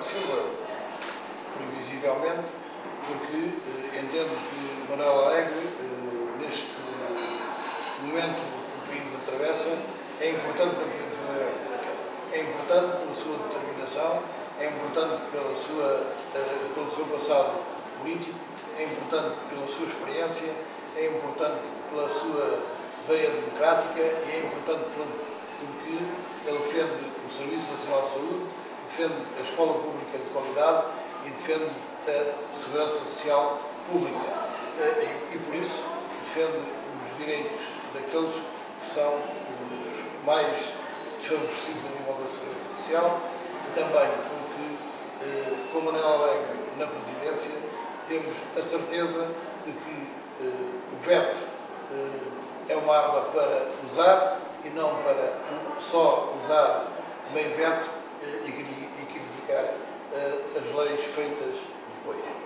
Cavaco Silva, previsivelmente, porque entendo que Manuel Alegre, neste momento que o país atravessa, é importante na presença da República. É importante pela sua determinação, é importante pelo seu passado político, é importante pela sua experiência, é importante pela sua veia democrática e é importante porque ele defende o Serviço Nacional de Saúde, defende a escola pública de qualidade e defende a segurança social pública. E por isso defende os direitos daqueles que são os mais desfavorecidos a nível da segurança social, também porque, com Manuel Alegre na presidência, temos a certeza de que o veto é uma arma para usar e não para só usar meio veto e criticar as leis feitas depois.